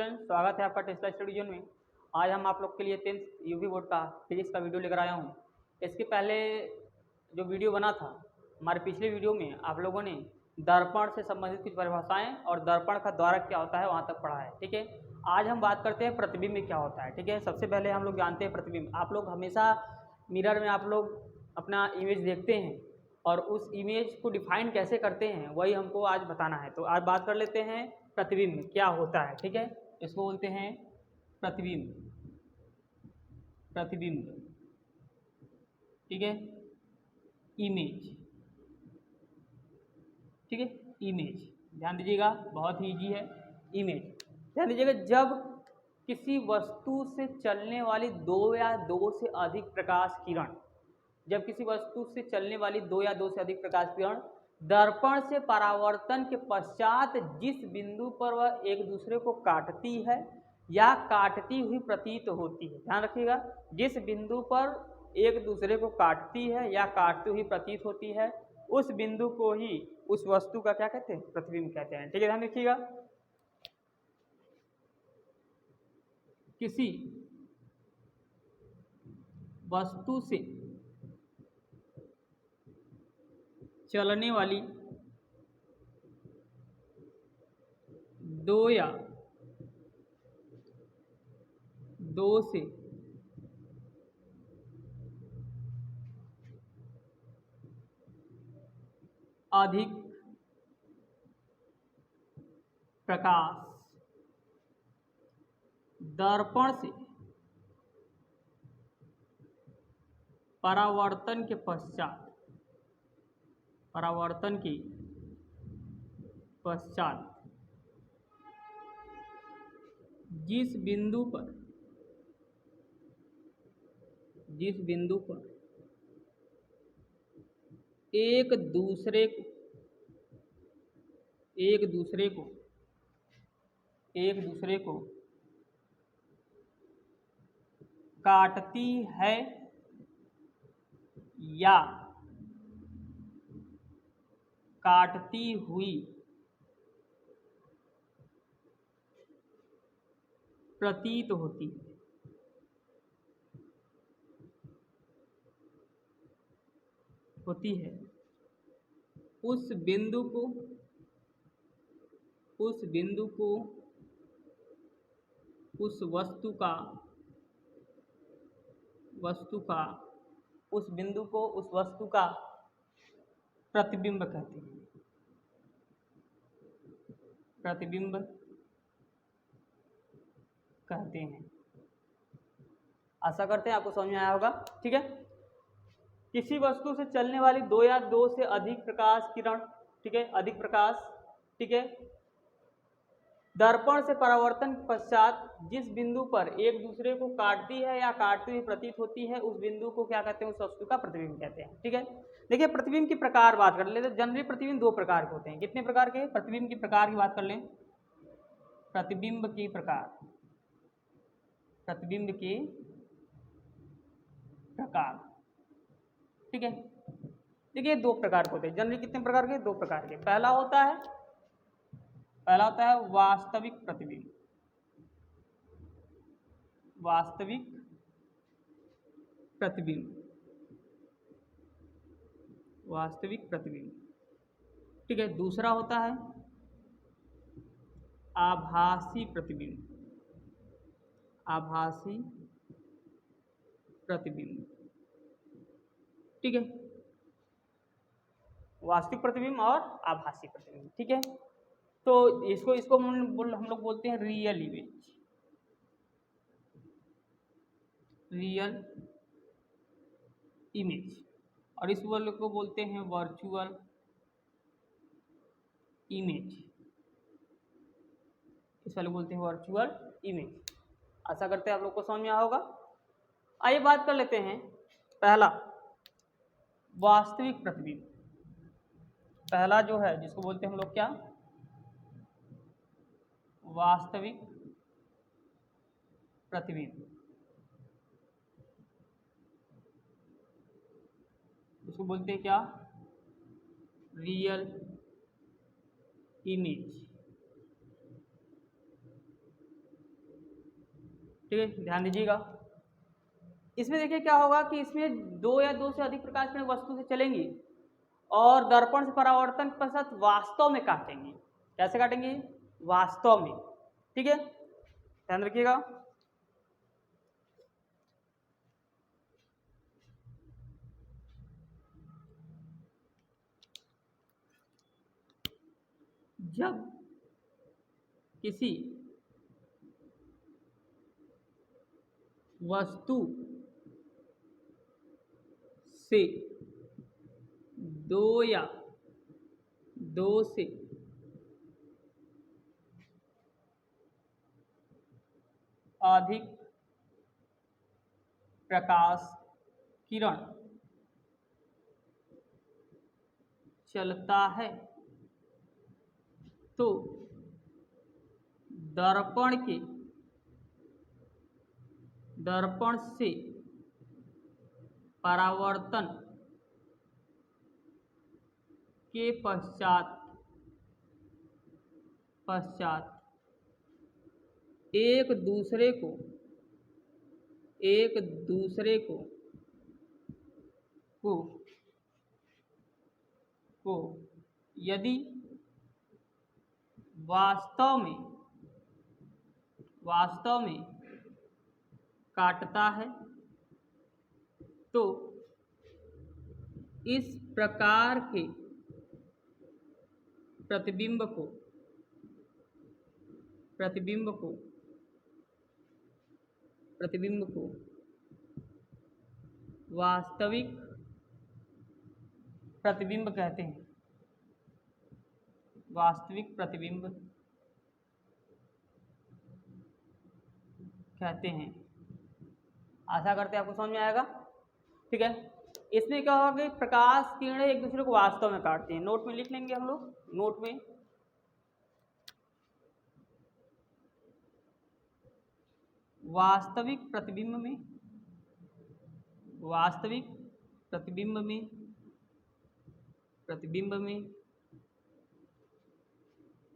Student, स्वागत है आपका टेस्ला स्टडी जोन में। आज हम आप लोग के लिए 10th यूपी बोर्ड का फिजिक्स का वीडियो लेकर आया हूँ। इसके पहले जो वीडियो बना था, हमारे पिछले वीडियो में आप लोगों ने दर्पण से संबंधित कुछ परिभाषाएं और दर्पण का द्वारक क्या होता है वहाँ तक पढ़ा है। ठीक है, आज हम बात करते हैं प्रतिबिंब क्या होता है। ठीक है, सबसे पहले हम लोग जानते हैं प्रतिबिंब। आप लोग हमेशा मिरर में आप लोग अपना इमेज देखते हैं और उस इमेज को डिफाइन कैसे करते हैं वही हमको आज बताना है। तो आज बात कर लेते हैं प्रतिबिंब क्या होता है। ठीक है, इसको बोलते हैं प्रतिबिंब। प्रतिबिंब, ठीक है, इमेज। ठीक है, इमेज ध्यान दीजिएगा, बहुत ही इजी है। इमेज ध्यान दीजिएगा, जब किसी वस्तु से चलने वाली दो या दो से अधिक प्रकाश किरण, जब किसी वस्तु से चलने वाली दो या दो से अधिक प्रकाश किरण दर्पण से परावर्तन के पश्चात जिस बिंदु पर वह एक दूसरे को काटती है या काटती हुई प्रतीत होती है, ध्यान रखिएगा, जिस बिंदु पर एक दूसरे को काटती है या काटती हुई प्रतीत होती है उस बिंदु को ही उस वस्तु का क्या कहते हैं, प्रतिबिंब कहते हैं। ठीक है, ध्यान रखिएगा, किसी वस्तु से चलने वाली दो या दो से अधिक प्रकाश दर्पण से परावर्तन के पश्चात, परावर्तन के पश्चात जिस बिंदु पर एक दूसरे को काटती है या काटती हुई प्रतीत होती है उस बिंदु को उस वस्तु का प्रतिबिंब कहते हैं। प्रतिबिंब कहते हैं। आशा करते हैं आपको समझ में आया होगा। ठीक है, किसी वस्तु से चलने वाली दो या दो से अधिक प्रकाश किरण, ठीक है, अधिक प्रकाश, ठीक है, दर्पण से परावर्तन के पश्चात जिस बिंदु पर एक दूसरे को काटती है या काटती हुई प्रतीत होती है उस बिंदु को क्या कहते हैं, उस वस्तु का प्रतिबिंब कहते हैं। ठीक है, देखिए प्रतिबिंब की प्रकार बात कर लेते हैं। जनरली प्रतिबिंब दो प्रकार के होते हैं। कितने प्रकार के? प्रतिबिंब की प्रकार की बात कर लें। प्रतिबिंब की प्रकार, प्रतिबिंब के प्रकार, ठीक है। देखिए दो प्रकार के होते हैं जनरली। कितने प्रकार के? दो प्रकार के। पहला होता है वास्तविक प्रतिबिंब। वास्तविक प्रतिबिंब, ठीक है। दूसरा होता है आभासी प्रतिबिंब। आभासी प्रतिबिंब, ठीक है। वास्तविक प्रतिबिंब और आभासी प्रतिबिंब, ठीक है। तो इसको हम लोग बोलते हैं रियल इमेज, रियल इमेज, और इस वाले को बोलते हैं वर्चुअल इमेज। इस वाले बोलते हैं वर्चुअल इमेज। आशा करते हैं आप लोग को समझ में आया होगा। आइए बात कर लेते हैं पहला वास्तविक प्रतिबिंब। पहला जो है जिसको बोलते हैं हम लोग क्या, वास्तविक प्रतिबिंब। इसको बोलते हैं क्या, रियल इमेज। ठीक है, ध्यान दीजिएगा। इसमें देखिए क्या होगा कि इसमें दो या दो से अधिक प्रकाश किरण वस्तु से चलेंगी और दर्पण से परावर्तन के पश्चात वास्तव में काटेंगी। कैसे काटेंगी? वास्तव में। ठीक है, ध्यान रखिएगा। जब किसी वस्तु से दो या दो से अधिक प्रकाश किरण चलता है तो दर्पण से परावर्तन के पश्चात एक दूसरे को यदि वास्तव में काटता है तो इस प्रकार के प्रतिबिंब को वास्तविक प्रतिबिंब कहते हैं। वास्तविक प्रतिबिंब कहते हैं। आशा करते हैं आपको समझ में आएगा। ठीक है, इसमें क्या होगा कि प्रकाश किरणें एक दूसरे को वास्तव में काटती हैं। नोट में लिख लेंगे हम लोग, नोट में वास्तविक प्रतिबिंब में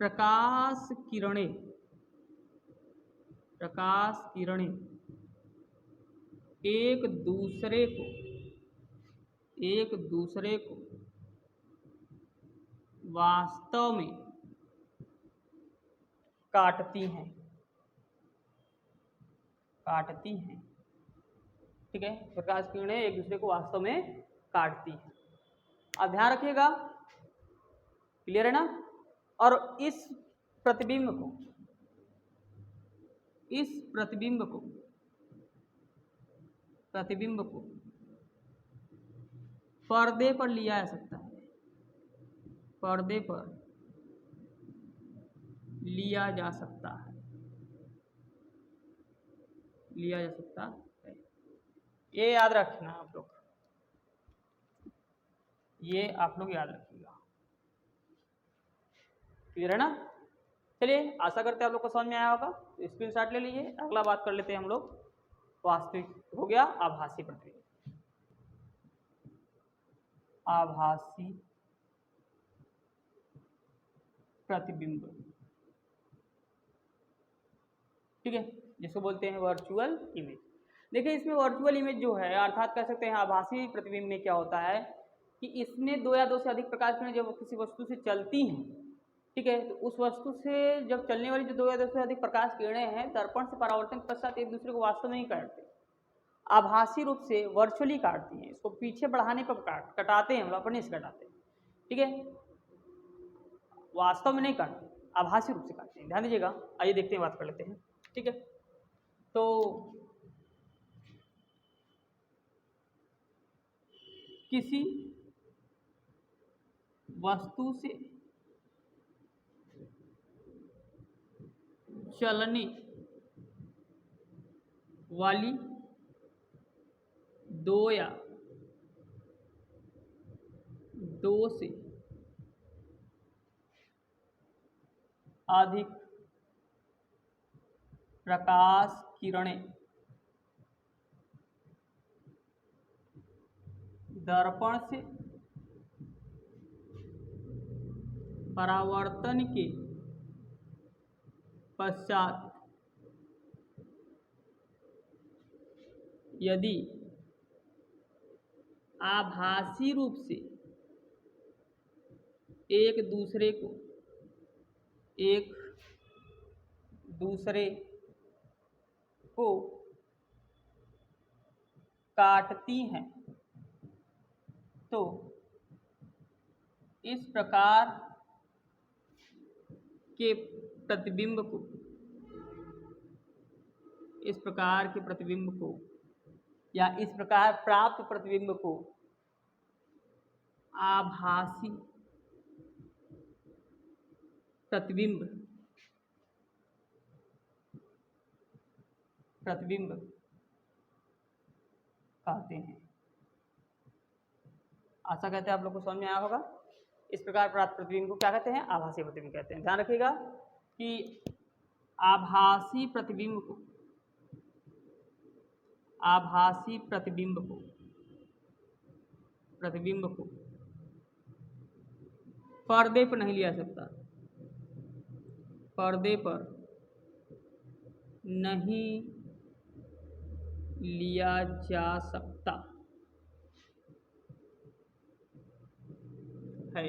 प्रकाश किरणें एक दूसरे को वास्तव में काटती हैं। ठीक है, प्रकाश किरणें एक दूसरे को वास्तव में काटती हैं। अब ध्यान रखिएगा, क्लियर है ना? और इस प्रतिबिंब को पर्दे पर लिया जा सकता है। पर्दे पर लिया जा सकता है। ये याद रखना आप लोग, ये आप लोग याद रखिएगा। क्लियर है ना? चलिए, आशा करते हैं आप लोग को समझ में आया होगा। तो स्क्रीनशॉट ले लीजिए। अगला बात कर लेते हैं हम लोग। वास्तविक हो गया, आभासी प्रतिबिंब। आभासी प्रतिबिंब, ठीक है, जिसको बोलते हैं वर्चुअल इमेज। देखिए, इसमें वर्चुअल इमेज जो है, अर्थात कह सकते हैं आभासी प्रतिबिंब में क्या होता है कि इसमें दो या दो से अधिक प्रकाश किरणें जब किसी वस्तु से चलती हैं, ठीक है, तो उस वस्तु से जब चलने वाली जो दो या दो से अधिक प्रकाश किरणें हैं, दर्पण से परावर्तन के पश्चात एक दूसरे को वास्तव में नहीं काटते, आभासी रूप से वर्चुअली काटती हैं। इसको पीछे बढ़ाने पर कटाते हैं, अपने से कटाते हैं। ठीक है, वास्तव में नहीं काटते, आभासी रूप से काटते हैं। ध्यान दीजिएगा। आइए देखते हैं, बात कर लेते हैं। ठीक है, तो किसी वस्तु से चलने वाली दो या दो से अधिक प्रकाश किरणें दर्पण से परावर्तन के पश्चात यदि आभासी रूप से एक दूसरे को काटती हैं तो इस प्रकार के प्रतिबिंब को या इस प्रकार प्राप्त प्रतिबिंब को आभासी प्रतिबिंब कहते हैं। आशा कहते हैं आप लोग को समझ में आया होगा। इस प्रकार प्राप्त प्रतिबिंब को क्या कहते हैं? आभासी प्रतिबिंब कहते हैं। ध्यान रखिएगा कि आभासी प्रतिबिंब को पर्दे पर नहीं लिया सकता, पर्दे पर नहीं लिया जा सकता है।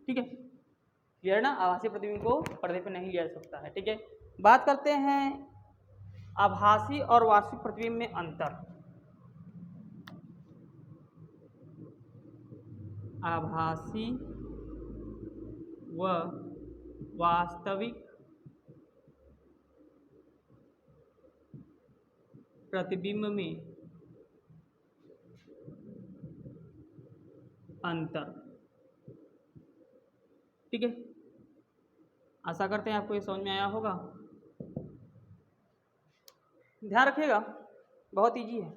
ठीक है, क्लियर ना? आभासी प्रतिबिंब को पर्दे पर नहीं लिया जा सकता है। ठीक है, बात करते हैं आभासी और वास्तविक प्रतिबिंब में अंतर। आभासी व वास्तविक प्रतिबिंब में अंतर। ठीक है, आशा करते हैं आपको ये समझ में आया होगा। ध्यान रखिएगा, बहुत इजी है।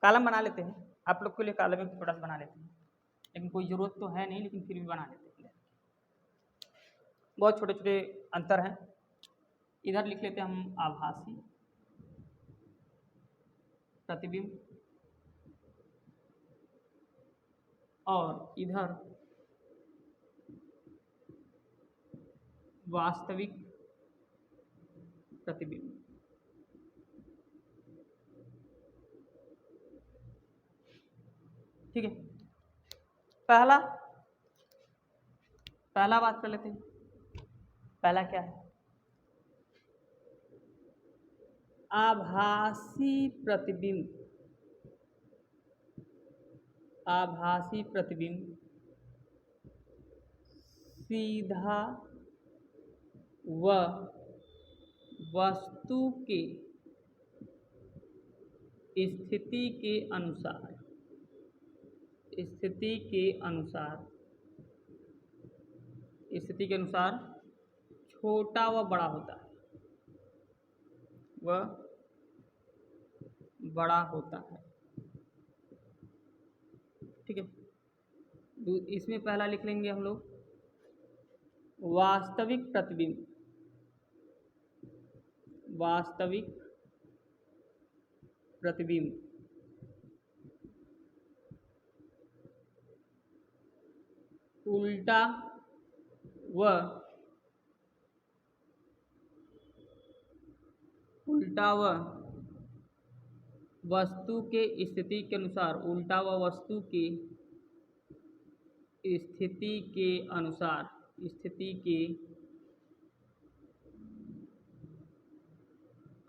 कॉलम बना लेते हैं, आप लोग के लिए कॉलम एक छोटा सा बना लेते हैं, लेकिन कोई ज़रूरत तो है नहीं, लेकिन फिर भी बना लेते हैं। बहुत छोटे छोटे अंतर हैं। इधर लिख लेते हैं हम आभासी प्रतिबिंब और इधर वास्तविक प्रतिबिंब। ठीक है, पहला बात कर लेते हैं। पहला क्या है? आभासी प्रतिबिंब सीधा व वस्तु के स्थिति के अनुसार छोटा व बड़ा होता है, ठीक है, इसमें पहला लिख लेंगे हम लोग वास्तविक प्रतिबिंब उल्टा व वस्तु के स्थिति के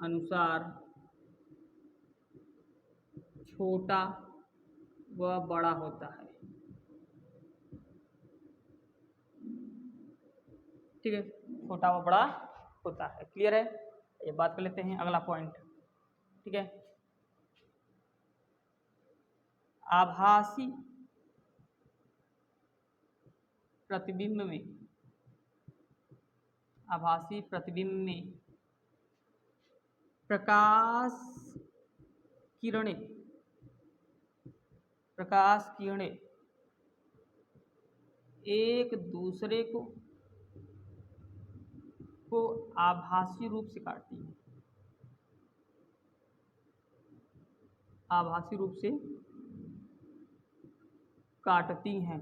अनुसार, छोटा व बड़ा होता है। ठीक है, छोटा व बड़ा होता है। क्लियर है? ये बात कर लेते हैं अगला पॉइंट। ठीक है, आभासी प्रतिबिंब में प्रकाश किरणें एक दूसरे को आभासी रूप से काटती हैं,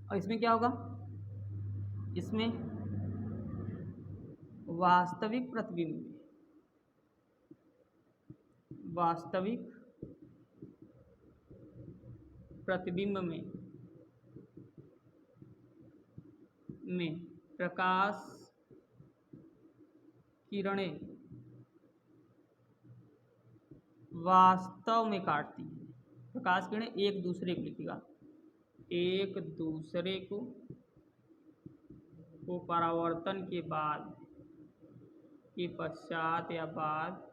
और इसमें क्या होगा? इसमें वास्तविक प्रतिबिंब वास्तविक प्रतिबिंब में प्रकाश किरणें वास्तव में काटती हैं। प्रकाश किरणें एक दूसरे को लिखेगा, एक दूसरे को परावर्तन के बाद के पश्चात या बाद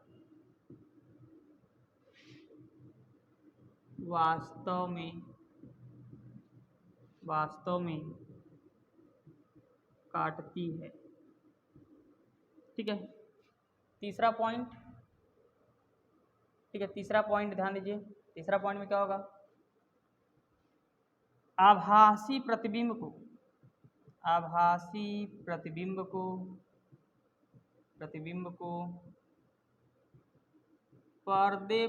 वास्तव में काटती है। ठीक है, तीसरा पॉइंट। ठीक है, तीसरा पॉइंट ध्यान दीजिए। तीसरा पॉइंट में क्या होगा? आभासी प्रतिबिंब को पर्दे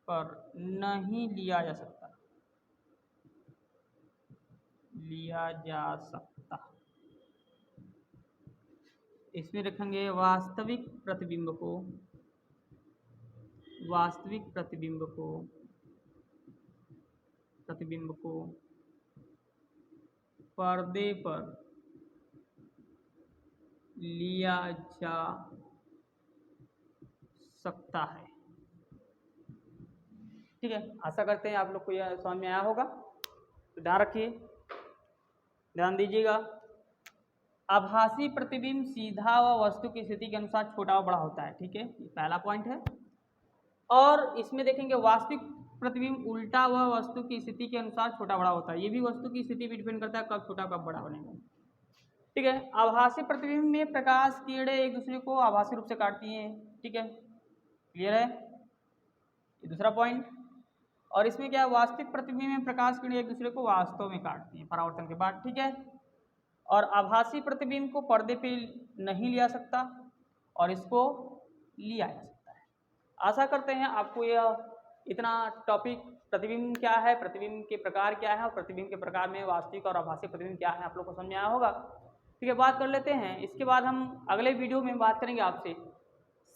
पर नहीं लिया जा सकता। इसमें रखेंगे वास्तविक प्रतिबिंब को पर्दे पर लिया जा सकता है। ठीक है, आशा करते हैं आप लोग को यह समझ में आया होगा। तो ध्यान रखिए, ध्यान दीजिएगा। आभासी प्रतिबिंब सीधा व वस्तु की स्थिति के अनुसार छोटा व बड़ा होता है। ठीक है, ये पहला पॉइंट है। और इसमें देखेंगे वास्तविक प्रतिबिंब उल्टा व वस्तु की स्थिति के अनुसार छोटा बड़ा होता है। ये भी वस्तु की स्थिति पर डिपेंड करता है, कब छोटा कब बड़ा बनेगा। ठीक है, आभासी प्रतिबिंब में प्रकाश किरणें एक दूसरे को आभासी रूप से काटती हैं। ठीक है, क्लियर है? ये दूसरा पॉइंट। और इसमें क्या है? वास्तविक प्रतिबिंब में प्रकाश किरणें एक दूसरे को वास्तव में काटती हैं परावर्तन के बाद। ठीक है, और आभासी प्रतिबिंब को पर्दे पे नहीं लिया सकता और इसको लिया जा सकता है। आशा करते हैं आपको यह इतना टॉपिक, प्रतिबिंब क्या है, प्रतिबिंब के प्रकार क्या है और प्रतिबिंब के प्रकार में वास्तविक और आभासी प्रतिबिंब क्या है, आप लोग को समझ में आया होगा। ठीक है, बात कर लेते हैं। इसके बाद हम अगले वीडियो में बात करेंगे आपसे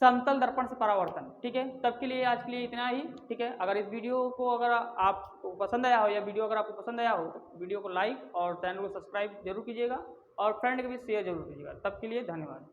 समतल दर्पण से परावर्तन। ठीक है, तब के लिए आज के लिए इतना ही। ठीक है, अगर इस वीडियो को अगर आपको पसंद आया हो या वीडियो अगर आपको पसंद आया हो तो वीडियो को लाइक और चैनल को सब्सक्राइब जरूर कीजिएगा और फ्रेंड के भी शेयर जरूर कीजिएगा। तब के लिए धन्यवाद।